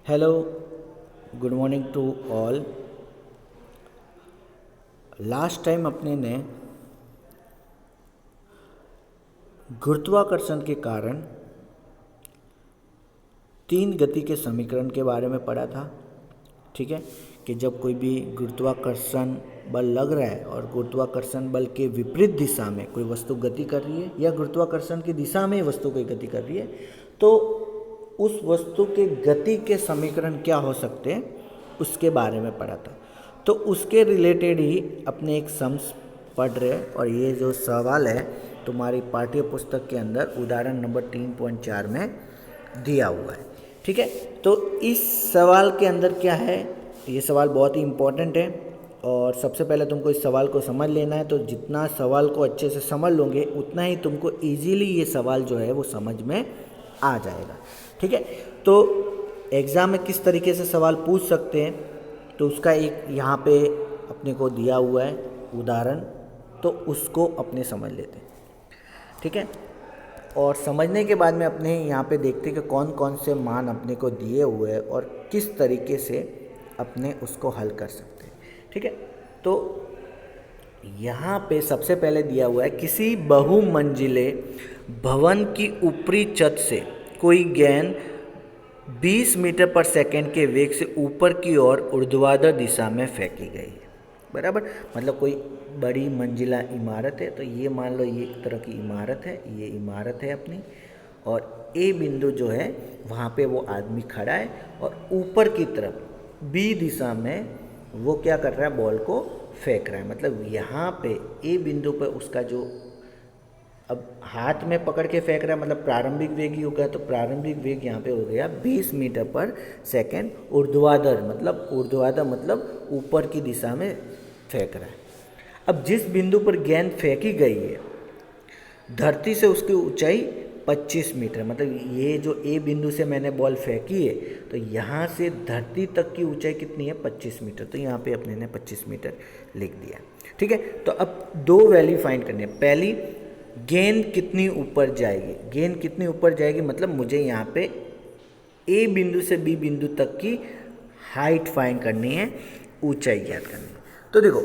Hello, good morning to all. Last time अपने ने गुरुत्वाकर्षण के कारण तीन गति के समीकरण के बारे में पढ़ा था। ठीक है, कि जब कोई भी गुरुत्वाकर्षण बल लग रहा है और गुरुत्वाकर्षण बल के विपरीत दिशा में कोई वस्तु गति कर रही है या गुरुत्वाकर्षण की दिशा में वस्तु कोई गति कर रही है, तो उस वस्तु के गति के समीकरण क्या हो सकते हैं उसके बारे में पढ़ा था। तो उसके रिलेटेड ही अपने एक सम्स पढ़ रहे हैं और ये जो सवाल है तुम्हारी पाठ्य पुस्तक के अंदर उदाहरण नंबर 3.4 में दिया हुआ है। ठीक है, तो इस सवाल के अंदर क्या है, ये सवाल बहुत ही इम्पोर्टेंट है और सबसे पहले तुमको इस सवाल को समझ लेना है। तो जितना सवाल को अच्छे से समझ लोगे उतना ही तुमको ईजीली ये सवाल जो है वो समझ में आ जाएगा। ठीक है, तो एग्ज़ाम में किस तरीके से सवाल पूछ सकते हैं तो उसका एक यहाँ पे अपने को दिया हुआ है उदाहरण, तो उसको अपने समझ लेते हैं। ठीक है, और समझने के बाद में अपने यहाँ पे देखते हैं कि कौन कौन से मान अपने को दिए हुए हैं और किस तरीके से अपने उसको हल कर सकते हैं। ठीक है, तो यहाँ पे सबसे पहले दिया हुआ है किसी बहुमंजिले भवन की ऊपरी छत से कोई गेंद 20 मीटर पर सेकंड के वेग से ऊपर की ओर ऊर्ध्वाधर दिशा में फेंकी गई है। बराबर, मतलब कोई बड़ी मंजिला इमारत है, तो ये मान लो ये एक तरह की इमारत है, ये इमारत है अपनी, और ए बिंदु जो है वहाँ पे वो आदमी खड़ा है और ऊपर की तरफ बी दिशा में वो क्या कर रहा है, बॉल को फेंक रहा है। मतलब यहाँ पे ए बिंदु पे उसका जो अब हाथ में पकड़ के फेंक रहा है, मतलब प्रारंभिक वेग ही होगा, तो प्रारंभिक वेग यहाँ पे हो गया 20 मीटर पर सेकंड ऊर्ध्वाधर, मतलब ऊर्ध्वाधर मतलब ऊपर की दिशा में फेंक रहा है। अब जिस बिंदु पर गेंद फेंकी गई है धरती से उसकी ऊंचाई 25 मीटर, मतलब ये जो ए बिंदु से मैंने बॉल फेंकी है तो यहाँ से धरती तक की ऊंचाई कितनी है, 25 मीटर। तो यहाँ पे अपने ने 25 मीटर लिख दिया। ठीक है, तो अब दो वैल्यू फाइंड करनी है। पहली, गेंद कितनी ऊपर जाएगी, गेंद कितनी ऊपर जाएगी मतलब मुझे यहाँ पे ए बिंदु से बी बिंदु तक की हाइट फाइंड करनी है, ऊंचाई ज्ञात करनी है। तो देखो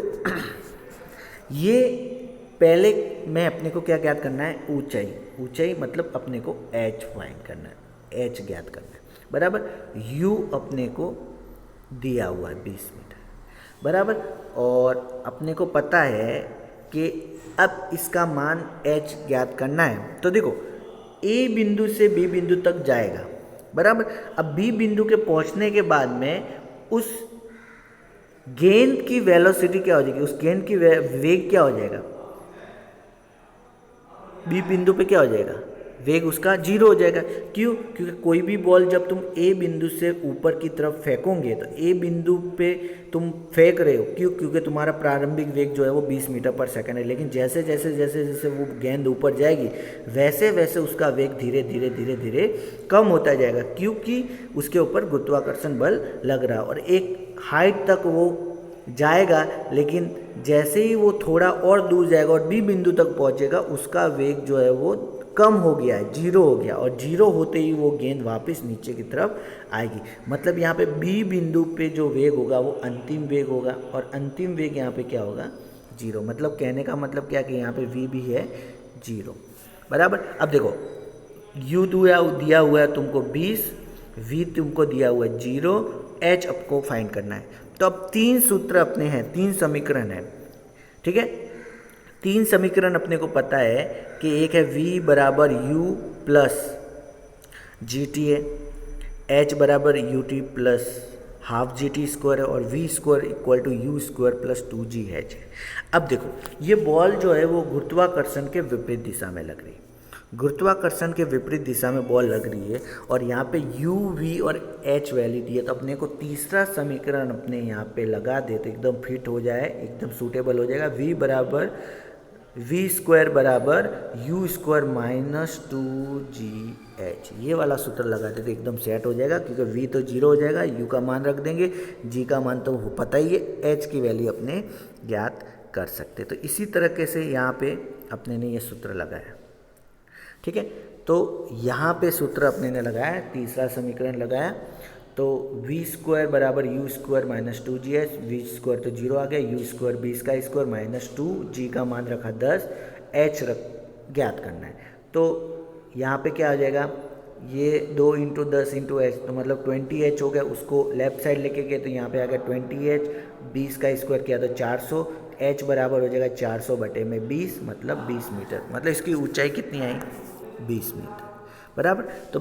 ये पहले मैं अपने को क्या ज्ञात करना है, ऊंचाई। ऊंचाई मतलब अपने को एच फाइंड करना है, एच ज्ञात करना है। बराबर, यू अपने को दिया हुआ है 20 मीटर। बराबर, और अपने को पता है कि अब इसका मान h ज्ञात करना है। तो देखो a बिंदु से b बिंदु तक जाएगा। बराबर, अब b बिंदु के पहुंचने के बाद में उस गेंद की वेलोसिटी क्या हो जाएगी, उस गेंद की वेग क्या हो जाएगा, b बिंदु पे क्या हो जाएगा, वेग उसका 0 हो जाएगा। क्यों, क्योंकि कोई भी बॉल जब तुम ए बिंदु से ऊपर की तरफ फेंकोगे तो ए बिंदु पे तुम फेंक रहे हो, क्यों, क्योंकि तुम्हारा प्रारंभिक वेग जो है वो 20 मीटर पर सेकंड है। लेकिन जैसे जैसे जैसे जैसे वो गेंद ऊपर जाएगी वैसे वैसे उसका वेग धीरे धीरे धीरे धीरे कम होता जाएगा, क्योंकि उसके ऊपर गुरुत्वाकर्षण बल लग रहा है और एक हाइट तक वो जाएगा। लेकिन जैसे ही वो थोड़ा और दूर जाएगा और बी बिंदु तक पहुंचेगा उसका वेग जो है वो कम हो गया है, 0 हो गया, और 0 होते ही वो गेंद वापस नीचे की तरफ आएगी। मतलब यहाँ पे बी बिंदु पे जो वेग होगा वो अंतिम वेग होगा और अंतिम वेग यहाँ पे क्या होगा, 0। मतलब कहने का मतलब क्या कि यहाँ पे वी भी है 0। बराबर, अब देखो यू दिया हुआ है तुमको 20, वी तुमको दिया हुआ है 0, एच आपको फाइंड करना है। तो अब तीन सूत्र अपने हैं, तीन समीकरण है। ठीक है, तीन समीकरण अपने को पता है कि एक है v बराबर u प्लस जी टी है, h बराबर u t plus half g t square है और v square equal to u square plus 2g h है। अब देखो ये बॉल जो है वो गुरुत्वाकर्षण के विपरीत दिशा में लग रही है, गुरुत्वाकर्षण के विपरीत दिशा में बॉल लग रही है और यहाँ पे u v और h वैल्यू दी है। तो अपने को तीसरा समीकरण अपने यहाँ पे लगा देते, एकदम फिट हो जाए, एकदम सूटेबल हो जाएगा। v बराबर वी स्क्वायर बराबर यू स्क्वायर माइनस 2gh, ये वाला सूत्र लगा देते एकदम सेट हो जाएगा, क्योंकि v तो 0 हो जाएगा, u का मान रख देंगे, g का मान तो पता ही है, h की वैल्यू अपने ज्ञात कर सकते। तो इसी तरीके से यहाँ पे अपने ने ये सूत्र लगाया। ठीक है, तो यहाँ पे सूत्र अपने ने लगाया, तीसरा समीकरण लगाया तो वी स्क्वायर बराबर u square minus 2GH, v square तो 0 आ गया, यू स्क्वायर 20 का स्क्वायर माइनस 2, जी का मान रखा 10, एच ज्ञात करना है। तो यहाँ पे क्या आ जाएगा, ये 2 इंटू 10 इंटू एच तो मतलब 20H हो गया, उसको लेफ्ट साइड लेके गए तो यहाँ पे आ गया 20H, 20 का स्क्वायर किया तो 400, एच बराबर हो जाएगा 400 बटे में 20 मतलब 20 मीटर, मतलब इसकी ऊंचाई कितनी आई 20 मीटर बराबर। तो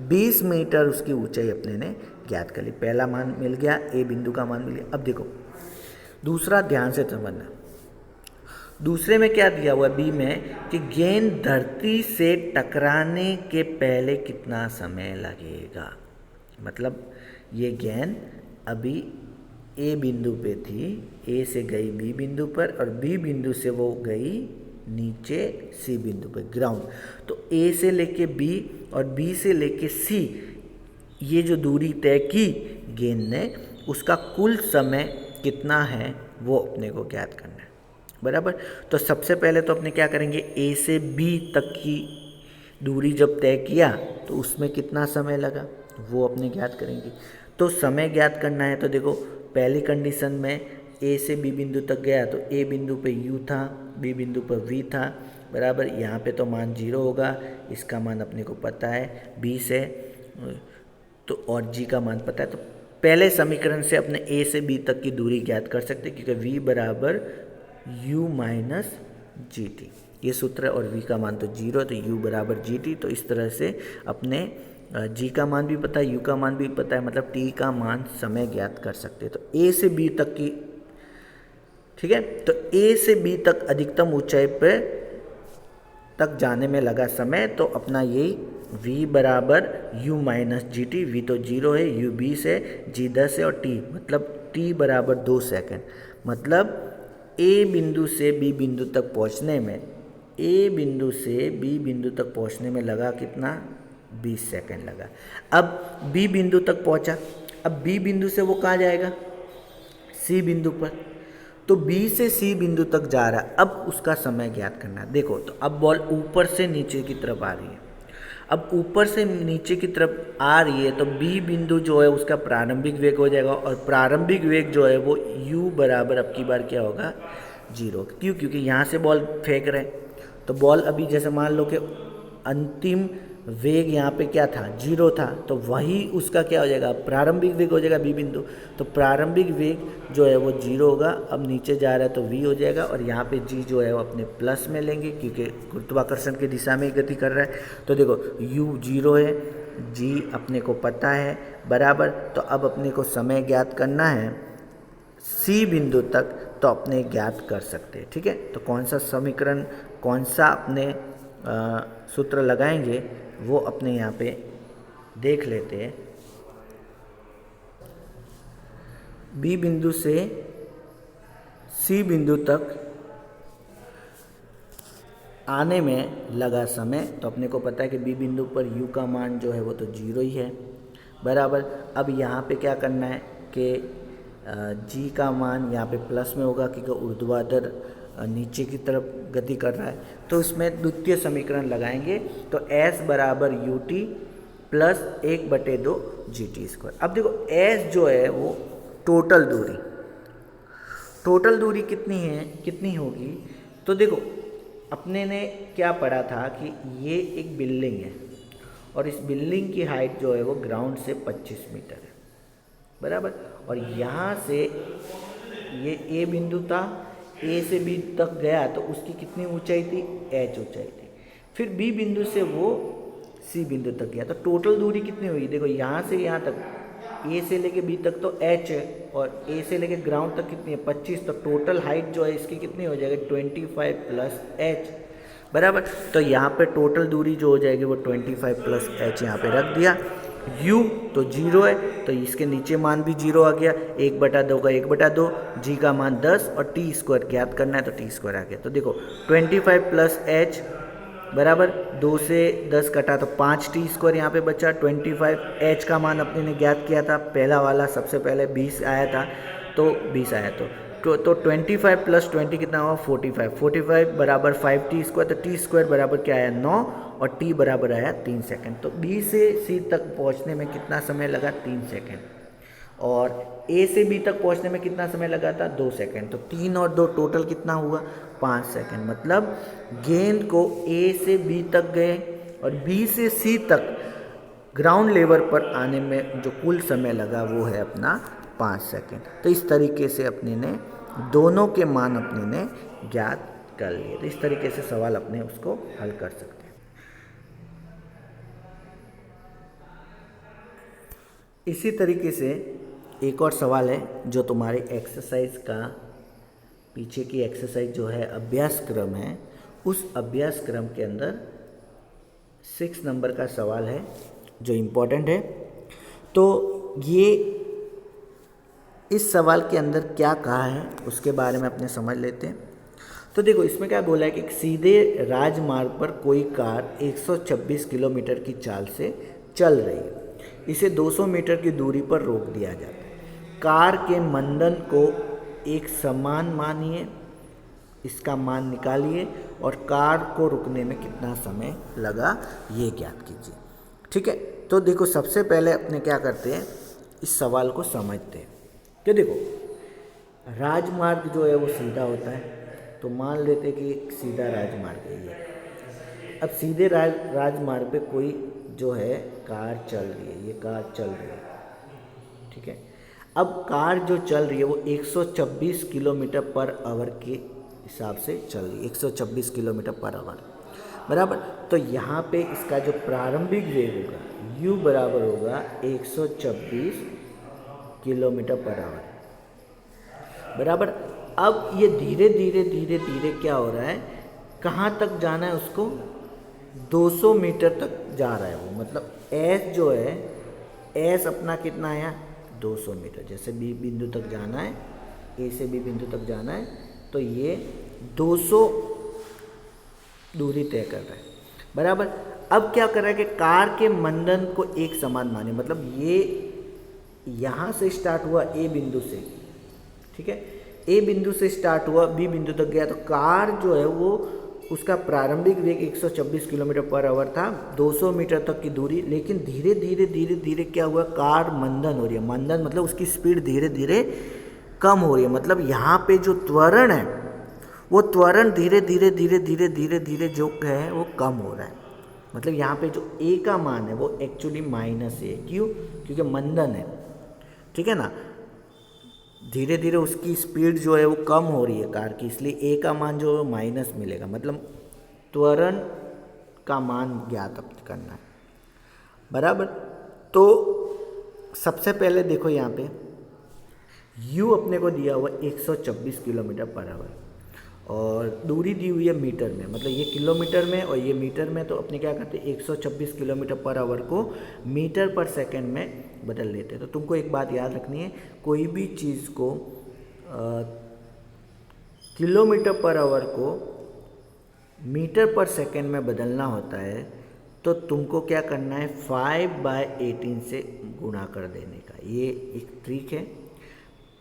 20 मीटर उसकी ऊंचाई अपने ने ज्ञात कर ली, पहला मान मिल गया, ए बिंदु का मान मिल गया। अब देखो दूसरा ध्यान से समझना, दूसरे में क्या दिया हुआ है बी में कि गेंद धरती से टकराने के पहले कितना समय लगेगा। मतलब ये गेंद अभी ए बिंदु पे थी, ए से गई बी बिंदु पर और बी बिंदु से वो गई नीचे सी बिंदु पर ग्राउंड। तो ए से लेके बी और बी से लेके सी ये जो दूरी तय की गेंद ने, उसका कुल समय कितना है वो अपने को ज्ञात करना है बराबर। तो सबसे पहले तो अपने क्या करेंगे, ए से बी तक की दूरी जब तय किया तो उसमें कितना समय लगा वो अपने ज्ञात करेंगे। तो समय ज्ञात करना है तो देखो पहली कंडीशन में ए से बी बिंदु तक गया तो ए बिंदु पे यू था, बी बिंदु पर वी था बराबर। यहाँ पे तो मान 0 होगा, इसका मान अपने को पता है 20 है, तो और जी का मान पता है। तो पहले समीकरण से अपने ए से बी तक की दूरी ज्ञात कर सकते हैं क्योंकि वी बराबर u माइनस जी टी, ये सूत्र है, और v का मान तो 0 है तो u बराबर जी टी। तो इस तरह से अपने g का मान भी पता है, u का मान भी पता है, मतलब t का मान समय ज्ञात कर सकते हैं। तो a से b तक की, ठीक है, तो a से b तक अधिकतम ऊंचाई पे तक जाने में लगा समय, तो अपना यही v बराबर u minus g t, v तो 0 है, u 20 है, g 10 है और t मतलब t बराबर 2 सेकेंड। मतलब ए बिंदु से बी बिंदु तक पहुंचने में, ए बिंदु से बी बिंदु तक पहुंचने में लगा कितना 20 सेकेंड लगा। अब बी बिंदु तक पहुंचा, अब बी बिंदु से वो कहाँ जाएगा सी बिंदु पर, तो बी से सी बिंदु तक जा रहा है, अब उसका समय ज्ञात करना है। देखो तो अब बॉल ऊपर से नीचे की तरफ आ रही है, अब ऊपर से नीचे की तरफ आ रही है तो बी बिंदु जो है उसका प्रारंभिक वेग हो जाएगा, और प्रारंभिक वेग जो है वो u बराबर अब की बार क्या होगा 0। क्यों, क्योंकि यहाँ से बॉल फेंक रहे तो बॉल अभी जैसे मान लो कि अंतिम वेग यहाँ पे क्या था 0 था, तो वही उसका क्या हो जाएगा प्रारंभिक वेग हो जाएगा बी बिंदु। तो प्रारंभिक वेग जो है वो 0 होगा, अब नीचे जा रहा है तो v हो जाएगा, और यहाँ पे g जो है वो अपने प्लस में लेंगे क्योंकि गुरुत्वाकर्षण की दिशा में गति कर रहा है। तो देखो u 0 है, g अपने को पता है बराबर। तो अब अपने को समय ज्ञात करना है c बिंदु तक, तो अपने ज्ञात कर सकते हैं, ठीक है। तो कौन सा समीकरण, कौन सा अपने सूत्र लगाएंगे वो अपने यहाँ पे देख लेते हैं। बी बिंदु से सी बिंदु तक आने में लगा समय, तो अपने को पता है कि बी बिंदु पर u का मान जो है वो तो 0 ही है बराबर। अब यहाँ पे क्या करना है कि g का मान यहाँ पे प्लस में होगा क्योंकि ऊर्ध्वाधर नीचे की तरफ गति कर रहा है, तो इसमें द्वितीय समीकरण लगाएंगे तो s बराबर यू टी प्लस 1/2 जी टी स्क्वायर। अब देखो s जो है वो टोटल दूरी कितनी है, कितनी होगी, तो देखो अपने ने क्या पढ़ा था कि ये एक बिल्डिंग है और इस बिल्डिंग की हाइट जो है वो ग्राउंड से 25 मीटर है बराबर, और यहाँ से ये ए बिंदु था, ए से बी तक गया तो उसकी कितनी ऊंचाई थी h ऊंचाई थी, फिर बी बिंदु से वो सी बिंदु तक गया, तो टोटल दूरी कितनी हुई, देखो यहाँ से यहाँ तक ए से लेके बी तक तो h है और ए से लेके ग्राउंड तक कितनी है 25, तो टोटल हाइट जो है इसकी कितनी हो जाएगी 25 प्लस h बराबर। तो यहाँ पे टोटल दूरी जो हो जाएगी वो 25 प्लस h यहाँ पे रख दिया। u तो 0 है तो इसके नीचे मान भी 0 आ गया, 1/2 का 1/2, g का मान 10 और t स्क्वायर ज्ञात करना है तो t स्क्वायर आ गया। तो देखो 25 प्लस h बराबर 2 से 10 कटा तो 5t स्क्वायर यहाँ पे बचा। 25 h का मान अपने ने ज्ञात किया था, पहला वाला सबसे पहले 20 आया था तो 20 आया तो 25 प्लस 20 कितना हुआ 45 बराबर 5t स्क्वायर, तो t स्क्वायर बराबर क्या आया 9, और t बराबर आया 3 सेकंड। तो B से C तक पहुंचने में कितना समय लगा? 3 सेकंड। और A से B तक पहुंचने में कितना समय लगा था? 2 सेकंड। तो 3 और 2 टोटल कितना हुआ? 5 सेकंड। मतलब गेंद को A से B तक गए और B से C तक ग्राउंड लेवल पर आने में जो कुल समय लगा वो है अपना 5 सेकंड। तो इस तरीके से अपने ने दोनों के मान अपने ने ज्ञात कर लिए। तो इस तरीके से सवाल अपने उसको हल कर सकते हैं। इसी तरीके से एक और सवाल है जो तुम्हारे एक्सरसाइज का पीछे की एक्सरसाइज जो है अभ्यास क्रम है, उस अभ्यास क्रम के अंदर 6 नंबर का सवाल है जो इम्पोर्टेंट है। तो ये इस सवाल के अंदर क्या कहा है उसके बारे में अपने समझ लेते हैं। तो देखो इसमें क्या बोला है कि सीधे राजमार्ग पर कोई कार 126 किलोमीटर की चाल से चल रही है। इसे 200 मीटर की दूरी पर रोक दिया जाता है। कार के मंदन को एक समान मानिए, इसका मान निकालिए और कार को रुकने में कितना समय लगा ये ज्ञात कीजिए। ठीक है, तो देखो सबसे पहले अपने क्या करते हैं, इस सवाल को समझते हैं। कि देखो राजमार्ग जो है वो सीधा होता है, तो मान लेते कि एक सीधा राजमार्ग है ये। अब सीधे राजमार्ग पे कोई जो है कार चल रही है, ये कार चल रही है। ठीक है, अब कार जो चल रही है वो 126 किलोमीटर पर आवर के हिसाब से चल रही है, 126 किलोमीटर पर आवर बराबर। तो यहाँ पे इसका जो प्रारंभिक वेग होगा u बराबर होगा 126 किलोमीटर पर आवर बराबर। अब ये धीरे धीरे धीरे धीरे क्या हो रहा है, कहाँ तक जाना है उसको? 200 मीटर तक जा रहा है वो। मतलब s जो है, s अपना कितना है? 200 मीटर। जैसे B बिंदु तक जाना है, A से B बिंदु तक जाना है, तो ये 200 दूरी तय कर रहा है बराबर। अब क्या कर रहा है कि कार के मंदन को एक समान माने। मतलब ये यहाँ से स्टार्ट हुआ A बिंदु से, ठीक है, A बिंदु से स्टार्ट हुआ B बिंदु तक गया, तो कार जो है वो उसका प्रारंभिक वेग 126 किलोमीटर पर आवर था, 200 मीटर तक की दूरी। लेकिन धीरे धीरे धीरे धीरे क्या हुआ, कार मंदन हो रही है। मंदन मतलब उसकी स्पीड धीरे धीरे कम हो रही है। मतलब यहाँ पे जो त्वरण है वो त्वरण धीरे धीरे धीरे धीरे धीरे धीरे जो है वो कम हो रहा है। मतलब यहाँ पे जो A का मान है वो एक्चुअली -A। क्यों? क्योंकि मंदन है, ठीक है ना। धीरे धीरे उसकी स्पीड जो है वो कम हो रही है कार की, इसलिए A का मान जो है माइनस मिलेगा। मतलब त्वरण का मान ज्ञात करना है बराबर। तो सबसे पहले देखो यहाँ पे U अपने को दिया हुआ 126 किलोमीटर पर आवर और दूरी दी हुई है मीटर में। मतलब ये किलोमीटर में और ये मीटर में, तो अपने क्या करते हैं 126 किलोमीटर पर आवर को मीटर पर सेकंड में बदल लेते हैं। तो तुमको एक बात याद रखनी है, कोई भी चीज़ को किलोमीटर पर आवर को मीटर पर सेकंड में बदलना होता है तो तुमको क्या करना है, 5/18 से गुणा कर देने का। ये एक ट्रिक है।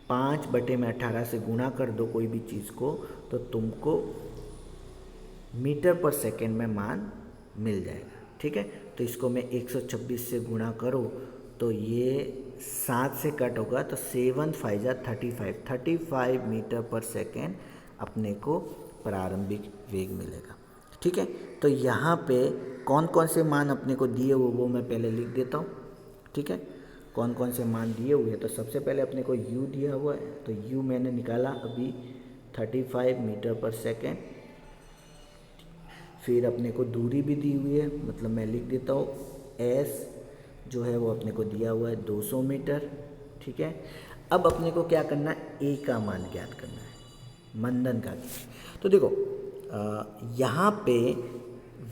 5/18 से गुणा कर दो कोई भी चीज़ को, तो तुमको मीटर पर सेकंड में मान मिल जाएगा। ठीक है, तो इसको मैं 126 से गुणा करूँ तो ये 7 से कट होगा, तो 7 5 जा 35 मीटर पर सेकंड अपने को प्रारंभिक वेग मिलेगा। ठीक है, तो यहाँ पे कौन कौन से मान अपने को दिए हुए वो मैं पहले लिख देता हूँ। ठीक है, कौन कौन से मान दिए हुए हैं, तो सबसे पहले अपने को u दिया हुआ है, तो u मैंने निकाला अभी 35 मीटर पर सेकेंड। फिर अपने को दूरी भी दी हुई है, मतलब मैं लिख देता हूँ s जो है वो अपने को दिया हुआ है 200 मीटर। ठीक है, अब अपने को क्या करना है, a का मान ज्ञात करना है, मंदन का। तो देखो यहाँ पे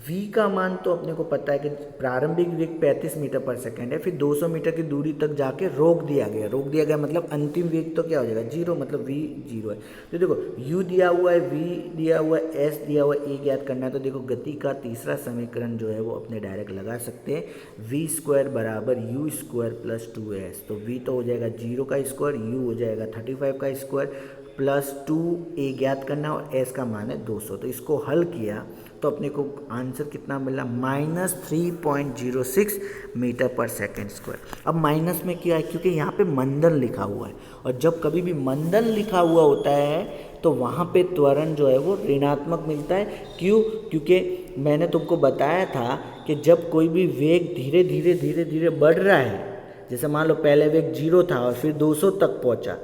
v का मान तो अपने को पता है कि प्रारंभिक वेग 35 मीटर पर सेकंड है, फिर 200 मीटर की दूरी तक जाके रोक दिया गया मतलब अंतिम वेग तो क्या हो जाएगा 0, मतलब v 0 है। तो देखो u दिया हुआ है, v दिया हुआ है, s दिया हुआ है, a ज्ञात करना है। तो देखो गति का तीसरा समीकरण जो है वो अपने डायरेक्ट लगा सकते हैं, v² बराबर u² प्लस 2s। तो v तो हो जाएगा 0 का स्क्वायर, u हो जाएगा 35 का स्क्वायर प्लस 2a ज्ञात करना और s का मान है 200। तो इसको हल किया तो अपने को आंसर कितना मिला, -3.06 मीटर पर सेकेंड स्क्वायर। अब माइनस में क्या है, क्योंकि यहाँ पे मंदन लिखा हुआ है, और जब कभी भी मंदन लिखा हुआ होता है तो वहाँ पे त्वरण जो है वो ऋणात्मक मिलता है। क्यों? क्योंकि मैंने तुमको बताया था कि जब कोई भी वेग धीरे धीरे धीरे धीरे बढ़ रहा है, जैसे मान लो पहले वेग 0 था और फिर 200 तक पहुंचा,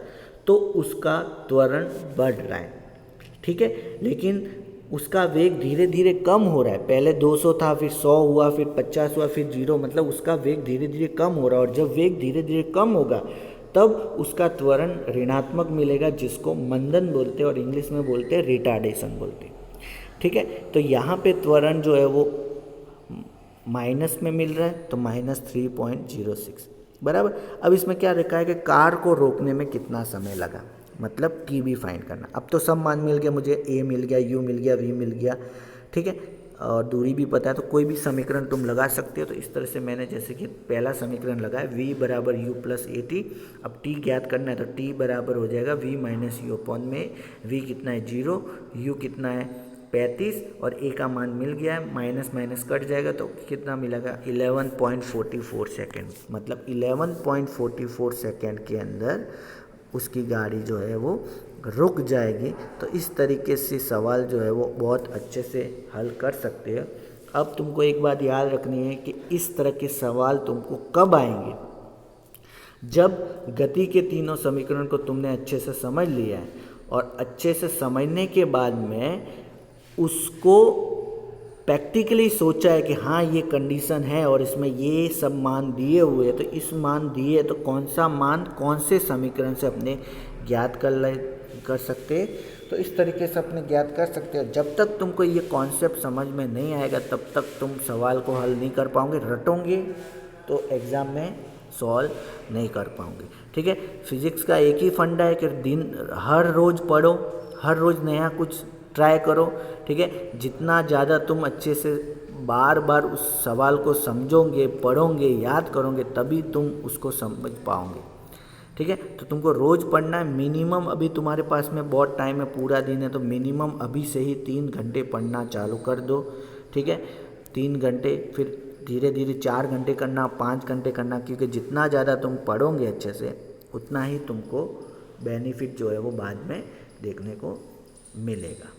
तो उसका त्वरण बढ़ रहा है, ठीक है। लेकिन उसका वेग धीरे धीरे कम हो रहा है, पहले 200 था, फिर 100 हुआ, फिर 50 हुआ, फिर 0, मतलब उसका वेग धीरे धीरे कम हो रहा है। और जब वेग धीरे धीरे कम होगा तब उसका त्वरण ऋणात्मक मिलेगा, जिसको मंदन बोलते हैं और इंग्लिश में बोलते हैं रिटार्डेशन बोलते हैं, ठीक है। तो यहाँ पे त्वरण जो है वो माइनस में मिल रहा है, तो -3.06 बराबर। अब इसमें क्या लिखा है कि कार को रोकने में कितना समय लगा, मतलब की भी फाइंड करना। अब तो सब मान मिल गया, मुझे ए मिल गया, यू मिल गया, वी मिल गया, ठीक है, और दूरी भी पता है, तो कोई भी समीकरण तुम लगा सकते हो। तो इस तरह से मैंने जैसे कि पहला समीकरण लगाया, v बराबर u प्लस ए टी। अब t ज्ञात करना है तो t बराबर हो जाएगा v माइनस यू अपॉन में v कितना है 0, u कितना है 35, और a का मान मिल गया है, माइनस माइनस कट जाएगा तो कितना मिलेगा 11.44 सेकेंड। मतलब 11.44 सेकेंड के अंदर उसकी गाड़ी जो है वो रुक जाएगी। तो इस तरीके से सवाल जो है वो बहुत अच्छे से हल कर सकते हैं। अब तुमको एक बात याद रखनी है कि इस तरह के सवाल तुमको कब आएंगे, जब गति के तीनों समीकरण को तुमने अच्छे से समझ लिया है, और अच्छे से समझने के बाद में उसको प्रैक्टिकली सोचा है कि हाँ ये कंडीशन है और इसमें ये सब मान दिए हुए हैं, तो इस मान दिए तो कौन सा मान कौन से समीकरण से अपने ज्ञात कर सकते हैं। तो इस तरीके से अपने ज्ञात कर सकते हैं। जब तक तुमको ये कॉन्सेप्ट समझ में नहीं आएगा तब तक तुम सवाल को हल नहीं कर पाओगे, रटोगे तो एग्ज़ाम में सॉल्व नहीं कर पाओगे, ठीक है। फिजिक्स का एक ही फंडा है कि हर रोज़ पढ़ो, हर रोज़ नया कुछ ट्राई करो, ठीक है। जितना ज़्यादा तुम अच्छे से बार बार उस सवाल को समझोगे, पढ़ोगे, याद करोगे, तभी तुम उसको समझ पाओगे, ठीक है। तो तुमको रोज़ पढ़ना है, मिनिमम अभी तुम्हारे पास में बहुत टाइम है, पूरा दिन है, तो मिनिमम अभी से ही 3 घंटे पढ़ना चालू कर दो, ठीक है। 3 घंटे, फिर धीरे धीरे 4 घंटे करना, 5 घंटे करना, क्योंकि जितना ज़्यादा तुम पढ़ोगे अच्छे से उतना ही तुमको बेनिफिट जो है वो बाद में देखने को मिलेगा।